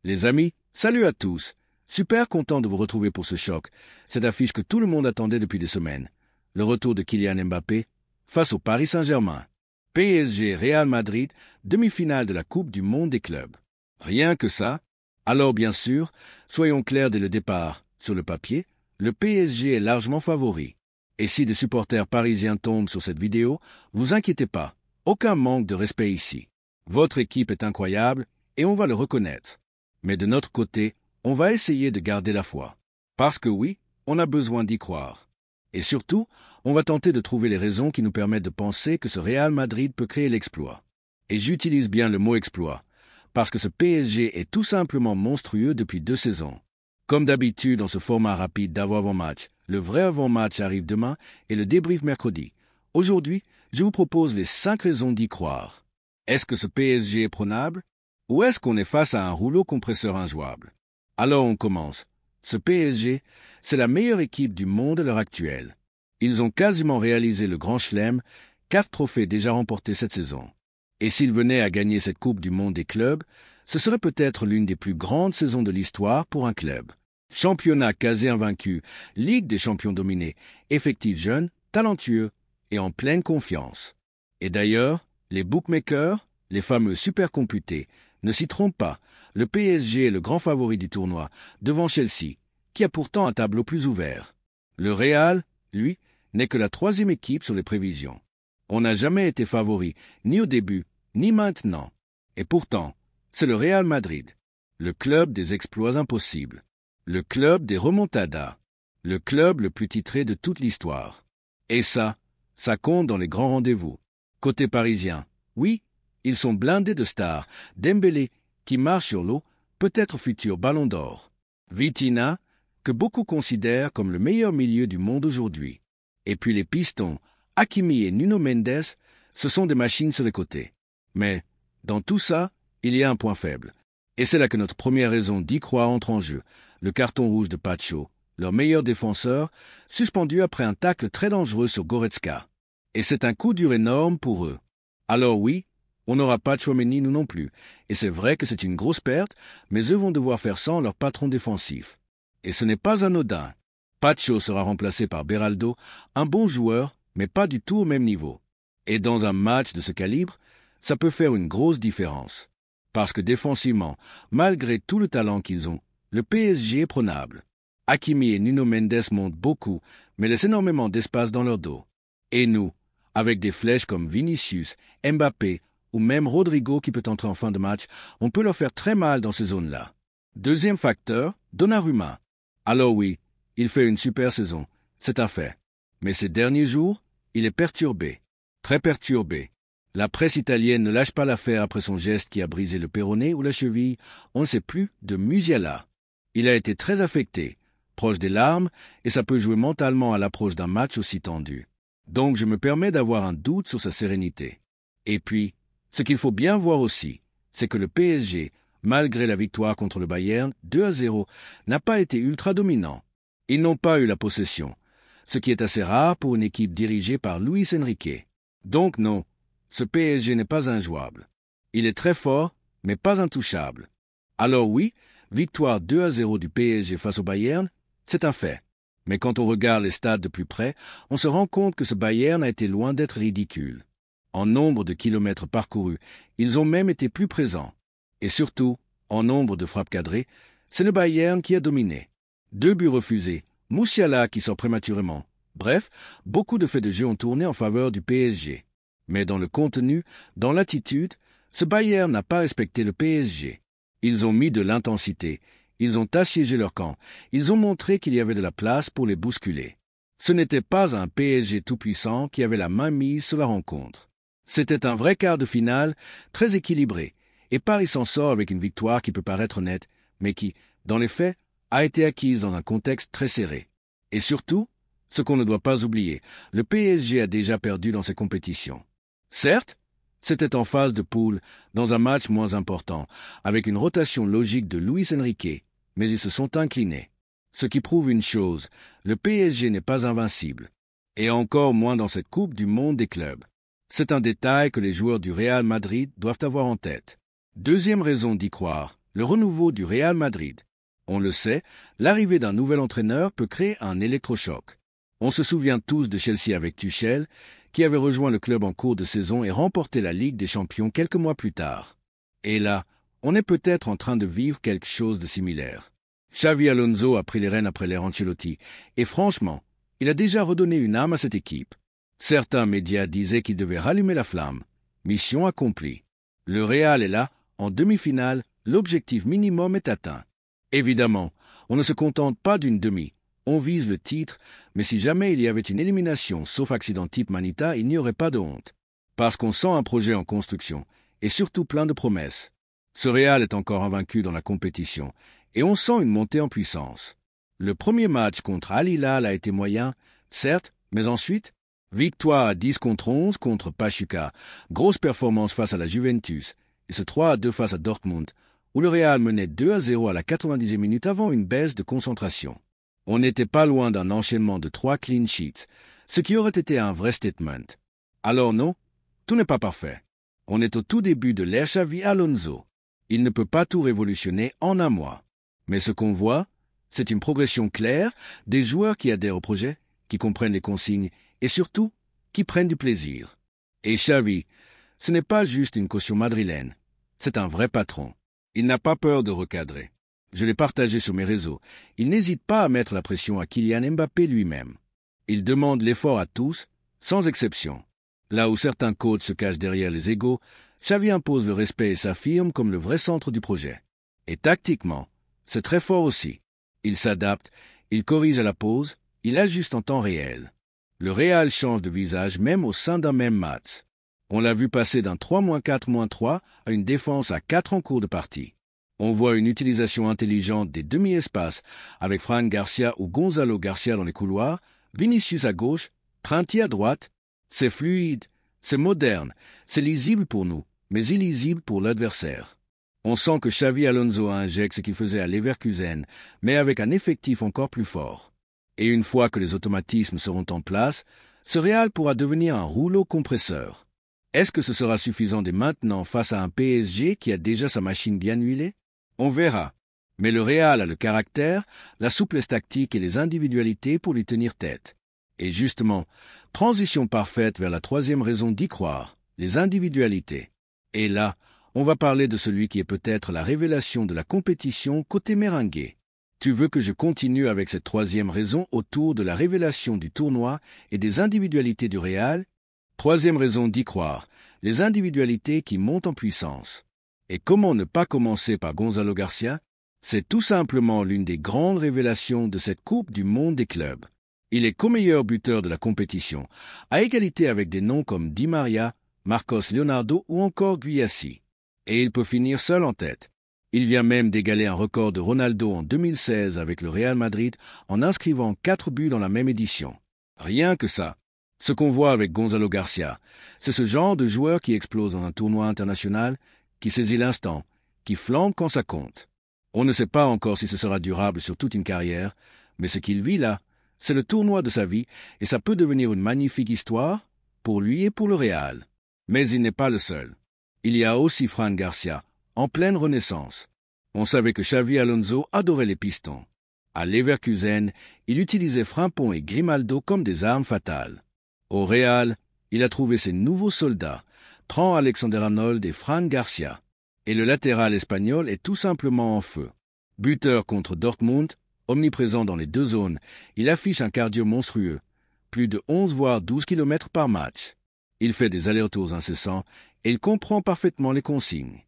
Les amis, salut à tous. Super content de vous retrouver pour ce choc. Cette affiche que tout le monde attendait depuis des semaines. Le retour de Kylian Mbappé face au Paris Saint-Germain. PSG Real Madrid, demi-finale de la Coupe du Monde des clubs. Rien que ça. Alors bien sûr, soyons clairs dès le départ. Sur le papier, le PSG est largement favori. Et si des supporters parisiens tombent sur cette vidéo, vous inquiétez pas. Aucun manque de respect ici. Votre équipe est incroyable et on va le reconnaître. Mais de notre côté, on va essayer de garder la foi. Parce que oui, on a besoin d'y croire. Et surtout, on va tenter de trouver les raisons qui nous permettent de penser que ce Real Madrid peut créer l'exploit. Et j'utilise bien le mot exploit, parce que ce PSG est tout simplement monstrueux depuis 2 saisons. Comme d'habitude dans ce format rapide d'avant-match, le vrai avant-match arrive demain et le débrief mercredi. Aujourd'hui, je vous propose les 5 raisons d'y croire. Est-ce que ce PSG est prenable? Ou est-ce qu'on est face à un rouleau compresseur injouable? Alors on commence. Ce PSG, c'est la meilleure équipe du monde à l'heure actuelle. Ils ont quasiment réalisé le Grand Chelem, 4 trophées déjà remportés cette saison. Et s'ils venaient à gagner cette Coupe du Monde des clubs, ce serait peut-être l'une des plus grandes saisons de l'histoire pour un club. Championnat quasi invaincu, Ligue des champions dominée, effectif jeune, talentueux et en pleine confiance. Et d'ailleurs, les bookmakers, les fameux supercomputés, ne s'y trompent pas, le PSG est le grand favori du tournoi, devant Chelsea, qui a pourtant un tableau plus ouvert. Le Real, lui, n'est que la 3e équipe sur les prévisions. On n'a jamais été favori, ni au début, ni maintenant. Et pourtant, c'est le Real Madrid, le club des exploits impossibles, le club des remontadas, le club le plus titré de toute l'histoire. Et ça compte dans les grands rendez-vous. Côté parisien, oui, ils sont blindés de stars. Dembélé, qui marche sur l'eau, peut-être futur ballon d'or. Vitinha, que beaucoup considèrent comme le meilleur milieu du monde aujourd'hui. Et puis les pistons, Hakimi et Nuno Mendes, ce sont des machines sur les côtés. Mais, dans tout ça, il y a un point faible. Et c'est là que notre première raison d'y croire entre en jeu. Le carton rouge de Pacho, leur meilleur défenseur, suspendu après un tacle très dangereux sur Goretzka. Et c'est un coup dur énorme pour eux. Alors oui, on n'aura pas Tchouaméni nous non plus. Et c'est vrai que c'est une grosse perte, mais eux vont devoir faire sans leur patron défensif. Et ce n'est pas anodin. Pacho sera remplacé par Beraldo, un bon joueur, mais pas du tout au même niveau. Et dans un match de ce calibre, ça peut faire une grosse différence. Parce que défensivement, malgré tout le talent qu'ils ont, le PSG est prenable. Hakimi et Nuno Mendes montent beaucoup, mais laissent énormément d'espace dans leur dos. Et nous, avec des flèches comme Vinicius, Mbappé ou même Rodrigo qui peut entrer en fin de match, on peut leur faire très mal dans ces zones-là. Deuxième facteur, Donnarumma. Alors oui, il fait une super saison, c'est un fait. Mais ces derniers jours, il est perturbé, très perturbé. La presse italienne ne lâche pas l'affaire après son geste qui a brisé le péroné ou la cheville, on ne sait plus, de Musiala. Il a été très affecté, proche des larmes, et ça peut jouer mentalement à l'approche d'un match aussi tendu. Donc je me permets d'avoir un doute sur sa sérénité. Et puis, ce qu'il faut bien voir aussi, c'est que le PSG, malgré la victoire contre le Bayern, 2-0, n'a pas été ultra dominant. Ils n'ont pas eu la possession, ce qui est assez rare pour une équipe dirigée par Luis Enrique. Donc non, ce PSG n'est pas injouable. Il est très fort, mais pas intouchable. Alors oui, victoire 2-0 du PSG face au Bayern, c'est un fait. Mais quand on regarde les stats de plus près, on se rend compte que ce Bayern a été loin d'être ridicule. En nombre de kilomètres parcourus, ils ont même été plus présents. Et surtout, en nombre de frappes cadrées, c'est le Bayern qui a dominé. 2 buts refusés, Musiala qui sort prématurément. Bref, beaucoup de faits de jeu ont tourné en faveur du PSG. Mais dans le contenu, dans l'attitude, ce Bayern n'a pas respecté le PSG. Ils ont mis de l'intensité, ils ont assiégé leur camp, ils ont montré qu'il y avait de la place pour les bousculer. Ce n'était pas un PSG tout-puissant qui avait la main mise sur la rencontre. C'était un vrai quart de finale, très équilibré, et Paris s'en sort avec une victoire qui peut paraître nette, mais qui, dans les faits, a été acquise dans un contexte très serré. Et surtout, ce qu'on ne doit pas oublier, le PSG a déjà perdu dans ces compétitions. Certes, c'était en phase de poule, dans un match moins important, avec une rotation logique de Luis Enrique, mais ils se sont inclinés. Ce qui prouve une chose, le PSG n'est pas invincible, et encore moins dans cette Coupe du Monde des clubs. C'est un détail que les joueurs du Real Madrid doivent avoir en tête. Deuxième raison d'y croire, le renouveau du Real Madrid. On le sait, l'arrivée d'un nouvel entraîneur peut créer un électrochoc. On se souvient tous de Chelsea avec Tuchel, qui avait rejoint le club en cours de saison et remporté la Ligue des Champions quelques mois plus tard. Et là, on est peut-être en train de vivre quelque chose de similaire. Xavi Alonso a pris les rênes après l'ère Ancelotti, et franchement, il a déjà redonné une âme à cette équipe. Certains médias disaient qu'il devait rallumer la flamme. Mission accomplie. Le Real est là, en demi-finale, l'objectif minimum est atteint. Évidemment, on ne se contente pas d'une demi. On vise le titre, mais si jamais il y avait une élimination, sauf accident type Manita, il n'y aurait pas de honte. Parce qu'on sent un projet en construction, et surtout plein de promesses. Ce Real est encore invaincu dans la compétition, et on sent une montée en puissance. Le premier match contre Al Hilal a été moyen, certes, mais ensuite, victoire à 10 contre 11 contre Pachuca, grosse performance face à la Juventus, et ce 3-2 face à Dortmund, où le Real menait 2-0 à la 90e minute avant une baisse de concentration. On n'était pas loin d'un enchaînement de 3 clean sheets, ce qui aurait été un vrai statement. Alors non, tout n'est pas parfait. On est au tout début de l'ère Xavi Alonso. Il ne peut pas tout révolutionner en un mois. Mais ce qu'on voit, c'est une progression claire des joueurs qui adhèrent au projet, qui comprennent les consignes et surtout, qui prennent du plaisir. Et Xavi, ce n'est pas juste une caution madrilène, c'est un vrai patron. Il n'a pas peur de recadrer. Je l'ai partagé sur mes réseaux. Il n'hésite pas à mettre la pression à Kylian Mbappé lui-même. Il demande l'effort à tous, sans exception. Là où certains coachs se cachent derrière les égos, Xavi impose le respect et s'affirme comme le vrai centre du projet. Et tactiquement, c'est très fort aussi. Il s'adapte, il corrige à la pause, il ajuste en temps réel. Le Real change de visage même au sein d'un même match. On l'a vu passer d'un 3-4-3 à une défense à 4 en cours de partie. On voit une utilisation intelligente des demi-espaces avec Fran Garcia ou Gonzalo Garcia dans les couloirs, Vinicius à gauche, Trenti à droite. C'est fluide, c'est moderne, c'est lisible pour nous, mais illisible pour l'adversaire. On sent que Xavi Alonso injecte ce qu'il faisait à Leverkusen, mais avec un effectif encore plus fort. Et une fois que les automatismes seront en place, ce Real pourra devenir un rouleau compresseur. Est-ce que ce sera suffisant dès maintenant face à un PSG qui a déjà sa machine bien huilée? On verra. Mais le Real a le caractère, la souplesse tactique et les individualités pour lui tenir tête. Et justement, transition parfaite vers la troisième raison d'y croire, les individualités. Et là, on va parler de celui qui est peut-être la révélation de la compétition côté merengue. Tu veux que je continue avec cette troisième raison autour de la révélation du tournoi et des individualités du Real? Troisième raison d'y croire, les individualités qui montent en puissance. Et comment ne pas commencer par Gonzalo Garcia? C'est tout simplement l'une des grandes révélations de cette Coupe du monde des clubs. Il est co-meilleur buteur de la compétition, à égalité avec des noms comme Di Maria, Marcos Leonardo ou encore Guiassi. Et il peut finir seul en tête. Il vient même d'égaler un record de Ronaldo en 2016 avec le Real Madrid en inscrivant 4 buts dans la même édition. Rien que ça. Ce qu'on voit avec Gonzalo Garcia, c'est ce genre de joueur qui explose dans un tournoi international, qui saisit l'instant, qui flambe quand ça compte. On ne sait pas encore si ce sera durable sur toute une carrière, mais ce qu'il vit là, c'est le tournoi de sa vie et ça peut devenir une magnifique histoire pour lui et pour le Real. Mais il n'est pas le seul. Il y a aussi Fran Garcia, en pleine renaissance. On savait que Xavi Alonso adorait les pistons. À Leverkusen, il utilisait Frimpong et Grimaldo comme des armes fatales. Au Real, il a trouvé ses nouveaux soldats, Trent Alexander-Arnold et Fran Garcia. Et le latéral espagnol est tout simplement en feu. Buteur contre Dortmund, omniprésent dans les deux zones, il affiche un cardio monstrueux, plus de 11 voire 12 km par match. Il fait des allers-retours incessants et il comprend parfaitement les consignes.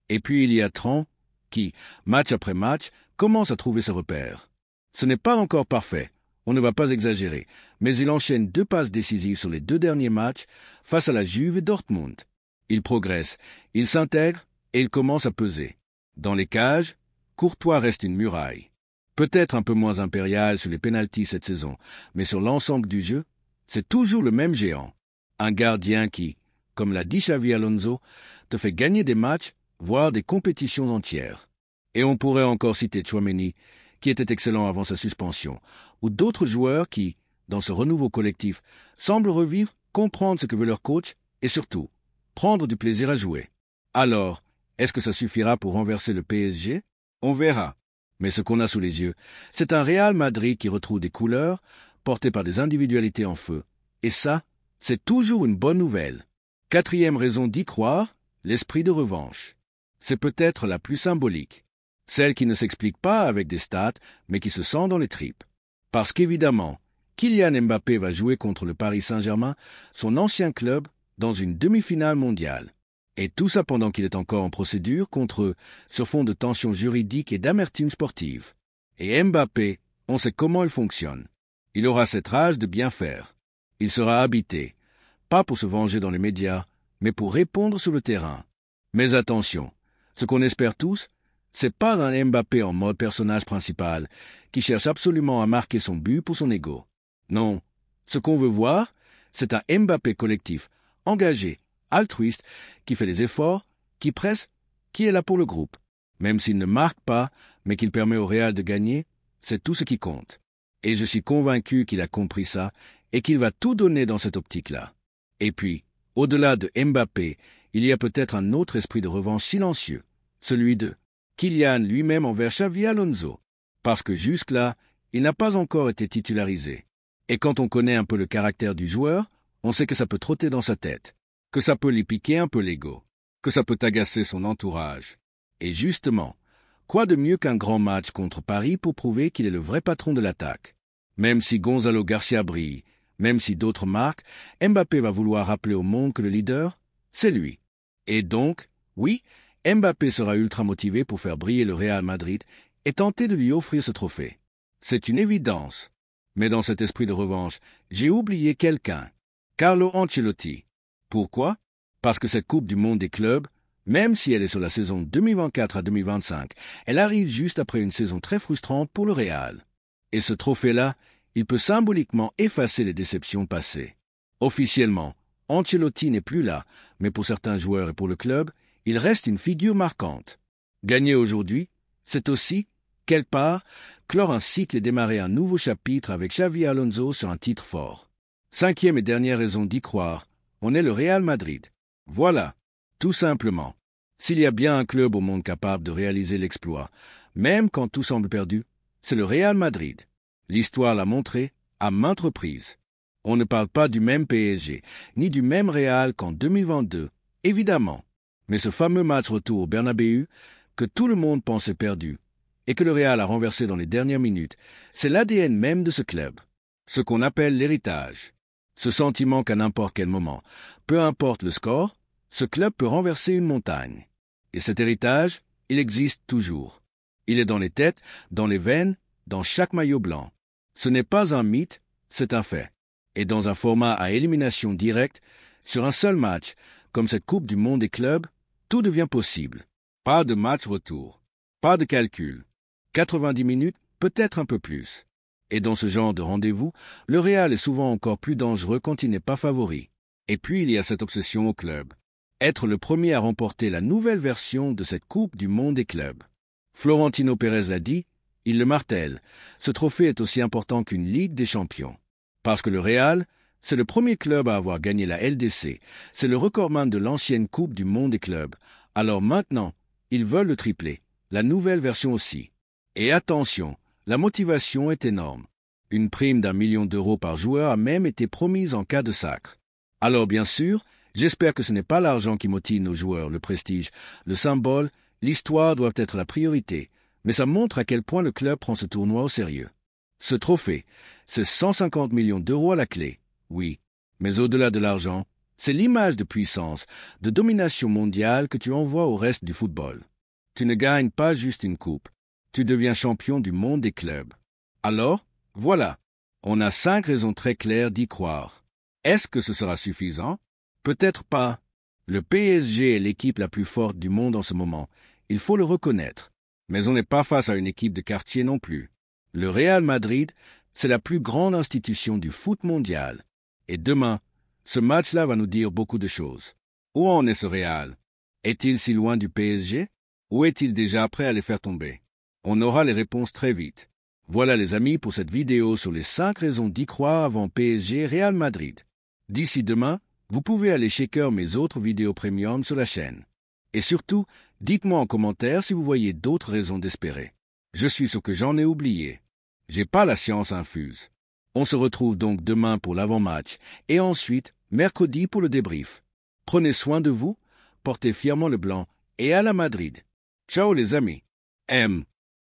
Et puis il y a Trent, qui, match après match, commence à trouver ses repères. Ce n'est pas encore parfait, on ne va pas exagérer, mais il enchaîne 2 passes décisives sur les 2 derniers matchs face à la Juve et Dortmund. Il progresse, il s'intègre et il commence à peser. Dans les cages, Courtois reste une muraille. Peut-être un peu moins impérial sur les pénaltys cette saison, mais sur l'ensemble du jeu, c'est toujours le même géant. Un gardien qui, comme l'a dit Xavi Alonso, te fait gagner des matchs, voire des compétitions entières. Et on pourrait encore citer Tchouaméni, qui était excellent avant sa suspension, ou d'autres joueurs qui, dans ce renouveau collectif, semblent revivre, comprendre ce que veut leur coach, et surtout, prendre du plaisir à jouer. Alors, est-ce que ça suffira pour renverser le PSG? On verra. Mais ce qu'on a sous les yeux, c'est un Real Madrid qui retrouve des couleurs, porté par des individualités en feu. Et ça, c'est toujours une bonne nouvelle. Quatrième raison d'y croire, l'esprit de revanche. C'est peut-être la plus symbolique. Celle qui ne s'explique pas avec des stats, mais qui se sent dans les tripes. Parce qu'évidemment, Kylian Mbappé va jouer contre le Paris Saint-Germain, son ancien club, dans une demi-finale mondiale. Et tout ça pendant qu'il est encore en procédure contre eux, sur fond de tensions juridiques et d'amertume sportive. Et Mbappé, on sait comment il fonctionne. Il aura cette rage de bien faire. Il sera habité, pas pour se venger dans les médias, mais pour répondre sur le terrain. Mais attention, ce qu'on espère tous, c'est pas un Mbappé en mode personnage principal, qui cherche absolument à marquer son but pour son ego. Non, ce qu'on veut voir, c'est un Mbappé collectif, engagé, altruiste, qui fait des efforts, qui presse, qui est là pour le groupe. Même s'il ne marque pas, mais qu'il permet au Real de gagner, c'est tout ce qui compte. Et je suis convaincu qu'il a compris ça et qu'il va tout donner dans cette optique-là. Et puis, au-delà de Mbappé, il y a peut-être un autre esprit de revanche silencieux, celui de Kylian lui-même envers Xavi Alonso, parce que jusque-là, il n'a pas encore été titularisé. Et quand on connaît un peu le caractère du joueur, on sait que ça peut trotter dans sa tête, que ça peut lui piquer un peu l'ego, que ça peut agacer son entourage. Et justement, quoi de mieux qu'un grand match contre Paris pour prouver qu'il est le vrai patron de l'attaque? Même si Gonzalo Garcia brille, même si d'autres marquent, Mbappé va vouloir rappeler au monde que le leader, c'est lui. Et donc, oui, Mbappé sera ultra motivé pour faire briller le Real Madrid et tenter de lui offrir ce trophée. C'est une évidence. Mais dans cet esprit de revanche, j'ai oublié quelqu'un, Carlo Ancelotti. Pourquoi? Parce que cette Coupe du Monde des clubs, même si elle est sur la saison 2024 à 2025, elle arrive juste après une saison très frustrante pour le Real. Et ce trophée-là, il peut symboliquement effacer les déceptions passées. Officiellement, Ancelotti n'est plus là, mais pour certains joueurs et pour le club, il reste une figure marquante. Gagner aujourd'hui, c'est aussi, quelque part, clore un cycle et démarrer un nouveau chapitre avec Xavi Alonso sur un titre fort. Cinquième et dernière raison d'y croire, on est le Real Madrid. Voilà, tout simplement. S'il y a bien un club au monde capable de réaliser l'exploit, même quand tout semble perdu, c'est le Real Madrid. L'histoire l'a montré à maintes reprises. On ne parle pas du même PSG, ni du même Real qu'en 2022, évidemment. Mais ce fameux match retour au Bernabéu, que tout le monde pensait perdu, et que le Real a renversé dans les dernières minutes, c'est l'ADN même de ce club. Ce qu'on appelle l'héritage. Ce sentiment qu'à n'importe quel moment, peu importe le score, ce club peut renverser une montagne. Et cet héritage, il existe toujours. Il est dans les têtes, dans les veines, dans chaque maillot blanc. Ce n'est pas un mythe, c'est un fait. Et dans un format à élimination directe, sur un seul match, comme cette Coupe du Monde des clubs, tout devient possible. Pas de match retour. Pas de calcul. 90 minutes, peut-être un peu plus. Et dans ce genre de rendez-vous, le Real est souvent encore plus dangereux quand il n'est pas favori. Et puis il y a cette obsession au club. Être le premier à remporter la nouvelle version de cette Coupe du Monde des clubs. Florentino Pérez l'a dit, il le martèle, ce trophée est aussi important qu'une Ligue des Champions. Parce que le Real, c'est le premier club à avoir gagné la LDC, c'est le recordman de l'ancienne Coupe du Monde des clubs. Alors maintenant, ils veulent le tripler, la nouvelle version aussi. Et attention, la motivation est énorme. Une prime d'1 million d'euros par joueur a même été promise en cas de sacre. Alors bien sûr, j'espère que ce n'est pas l'argent qui motive nos joueurs, le prestige, le symbole, l'histoire doivent être la priorité, mais ça montre à quel point le club prend ce tournoi au sérieux. Ce trophée, c'est 150 millions d'euros à la clé, oui, mais au-delà de l'argent, c'est l'image de puissance, de domination mondiale que tu envoies au reste du football. Tu ne gagnes pas juste une coupe, tu deviens champion du monde des clubs. Alors, voilà, on a 5 raisons très claires d'y croire. Est-ce que ce sera suffisant? Peut-être pas. Le PSG est l'équipe la plus forte du monde en ce moment, il faut le reconnaître. Mais on n'est pas face à une équipe de quartier non plus. Le Real Madrid, c'est la plus grande institution du foot mondial. Et demain, ce match-là va nous dire beaucoup de choses. Où en est ce Real? Est-il si loin du PSG? Ou est-il déjà prêt à les faire tomber? On aura les réponses très vite. Voilà les amis pour cette vidéo sur les 5 raisons d'y croire avant PSG Real Madrid. D'ici demain, vous pouvez aller checker mes autres vidéos premium sur la chaîne. Et surtout, dites-moi en commentaire si vous voyez d'autres raisons d'espérer. Je suis sûr que j'en ai oublié. J'ai pas la science infuse. On se retrouve donc demain pour l'avant-match et ensuite mercredi pour le débrief. Prenez soin de vous, portez fièrement le blanc et à la Madrid. Ciao les amis. M.